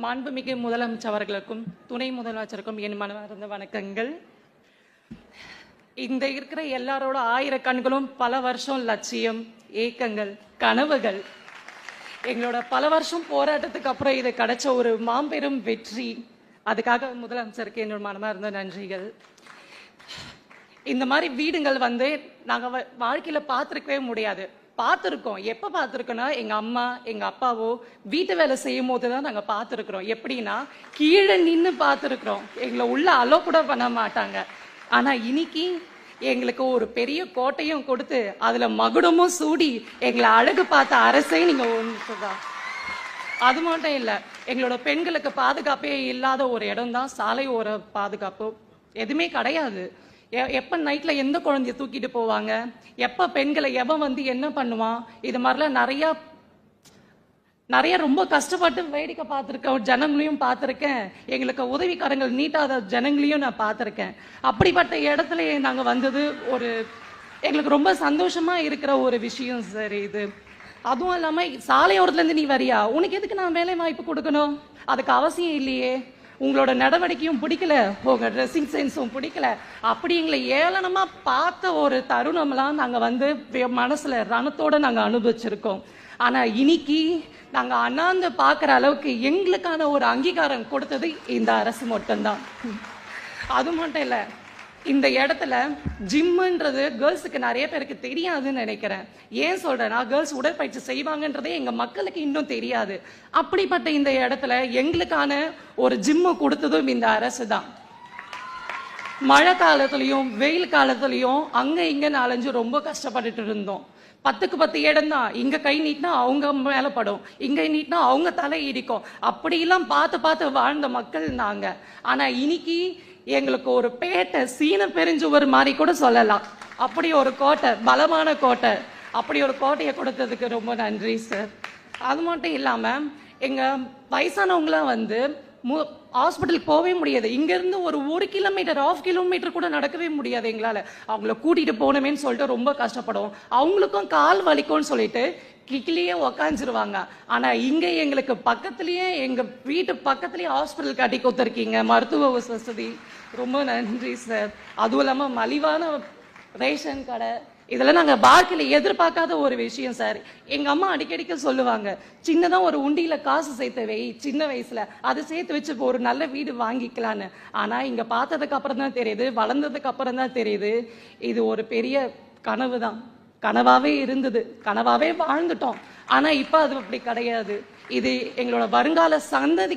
மாண்புமிகு முதலமைச்சர் அவர்களுக்கும் துணை முதலமைச்சருக்கும் என் மனமார்ந்த வணக்கங்கள். இந்த இருக்கிற எல்லாரோட ஆயிரக்கண்களும் பல வருஷம் லட்சியம், ஏக்கங்கள், கனவுகள். எங்களோட பல வருஷம் போராட்டத்துக்கு அப்புறம் இது கிடைச்ச ஒரு மாபெரும் வெற்றி. அதுக்காக முதலமைச்சருக்கு என்னோட மனமார்ந்த நன்றிகள். இந்த மாதிரி வீடுங்கள் நாங்கள் வாழ்க்கையில் பார்த்துருக்கவே முடியாது. பார்த்துருக்கோம். எப்போ பார்த்துருக்கோன்னா, எங்கள் அம்மா எங்கள் அப்பாவோ வீட்டு வேலை செய்யும் போது தான் நாங்கள் பார்த்துருக்குறோம். எப்படின்னா, கீழே நின்று பார்த்துருக்குறோம். எங்களை உள்ள அலோ கூட பண்ண மாட்டாங்க. ஆனால் இன்னைக்கு எங்களுக்கு ஒரு பெரிய கோட்டையும் கொடுத்து அதில் மகுடமும் சூடி எங்களை அழகு பார்த்த அரசே நீங்கள் ஒன்று தான். அது மட்டும் இல்லை, எங்களோட பெண்களுக்கு பாதுகாப்பே இல்லாத ஒரு இடம் தான் சாலை ஓர பாதுகாப்பு. எதுவுமே கிடையாது. எப்போ நைட்டில் எந்த குழந்தைய தூக்கிட்டு போவாங்க, எப்போ பெண்களை எவன் என்ன பண்ணுவான், இது மாதிரிலாம் நிறைய ரொம்ப கஷ்டப்பட்டு வேடிக்கை பார்த்துருக்கேன். ஜனங்களையும் பார்த்துருக்கேன். எங்களுக்கு உதவிக்காரங்கள் நீட்டாத ஜனங்களையும் நான் பார்த்துருக்கேன். அப்படிப்பட்ட இடத்துல நாங்கள் வந்தது எங்களுக்கு ரொம்ப சந்தோஷமாக இருக்கிற ஒரு விஷயம் சார் இது. அதுவும் இல்லாமல் சாலையோரத்துலேருந்து நீ வரியா, உனக்கு எதுக்கு நான் வேலை வாய்ப்பு கொடுக்கணும்? அதுக்கு அவசியம் இல்லையே. உங்களோட நடவடிக்கையும் பிடிக்கல, உங்கள் ட்ரெஸ்ஸிங் சென்ஸும் பிடிக்கல. அப்படி எங்களை ஏளனமாக பார்த்த ஒரு தருணம்லாம் நாங்கள் மனசில் ரணத்தோடு நாங்கள் அனுபவிச்சிருக்கோம். ஆனால் இன்னைக்கு நாங்கள் அண்ணாந்து பார்க்குற அளவுக்கு எங்களுக்கான ஒரு அங்கீகாரம் கொடுத்தது இந்த அரசு மட்டும்தான். அது மட்டும் இல்லை, இந்த இடத்துல ஜிம்முன்றது கேர்ள்ஸுக்கு நிறைய பேருக்கு தெரியாதுன்னு நினைக்கிறேன். ஏன் சொல்றேன்னா, கேர்ள்ஸ் உடற்பயிற்சி செய்வாங்கன்றதே எங்க மக்களுக்கு இன்னும் தெரியாது. அப்படிப்பட்ட இந்த இடத்துல எங்களுக்கான ஒரு ஜிம்மு கொடுத்ததும் இந்த அரசு தான். மழை காலத்துலயும் வெயில் காலத்துலயும் அங்க இங்க அலைஞ்சு ரொம்ப கஷ்டப்பட்டுட்டு இருந்தோம். 10க்கு 10 இடம் தான். இங்க கை நீட்டினா அவங்க மேல படும், இங்க நீட்டினா அவங்க தலை இடிக்கும். அப்படிலாம் பார்த்து வாழ்ந்த மக்கள் நாங்க. ஆனா இன்னைக்கு எங்களுக்கு ஒரு பேட்டை சீன பெருஞ்சுவர் மாதிரி கூட சொல்லலாம். அப்படி ஒரு கோட்டை, பலமான கோட்டை, அப்படி ஒரு கோட்டையை கொடுத்ததுக்கு ரொம்ப நன்றி சார். அது மட்டும் இல்லாமல் எங்கள் வயசானவங்களாம் ஹாஸ்பிட்டலுக்கு போகவே முடியாது. இங்கேருந்து ஒரு 1 கிலோமீட்டர், 1/2 கிலோமீட்டர் கூட நடக்கவே முடியாது எங்களால். அவங்கள கூட்டிகிட்டு போகணுமேன்னு சொல்லிட்டு ரொம்ப கஷ்டப்படுவோம். அவங்களுக்கும் கால் வலிக்கும்னு சொல்லிட்டு கிக்கிலேயே உக்காந்துருவாங்க. ஆனால் இங்கே எங்களுக்கு பக்கத்துலேயே, எங்கள் வீட்டு பக்கத்துலேயே ஹாஸ்பிட்டல் கட்டி கொடுத்துருக்கீங்க. மருத்துவ வசதி ரொம்ப நன்றி சார். அதுவும் இல்லாமல் மலிவான ரேஷன் கடை, இதெல்லாம் நாங்கள் வாழ்க்கையில் எதிர்பார்க்காத ஒரு விஷயம் சார். எங்கள் அம்மா அடிக்கடிக்க சொல்லுவாங்க, சின்னதாக ஒரு உண்டியில் காசு சேர்த்து வை, சின்ன வயசில் அதை சேர்த்து வச்சு ஒரு நல்ல வீடு வாங்கிக்கலான்னு. ஆனால் இங்கே பார்த்ததுக்கு அப்புறம் தான் தெரியுது, வளர்ந்ததுக்கு அப்புறம் தான் தெரியுது, இது ஒரு பெரிய கனவு தான். கனவாகவே இருந்தது, கனவாகவே வாழ்ந்துட்டோம். ஆனால் இப்போ அது அப்படி கிடையாது. இது எங்களோட வருங்கால சந்ததி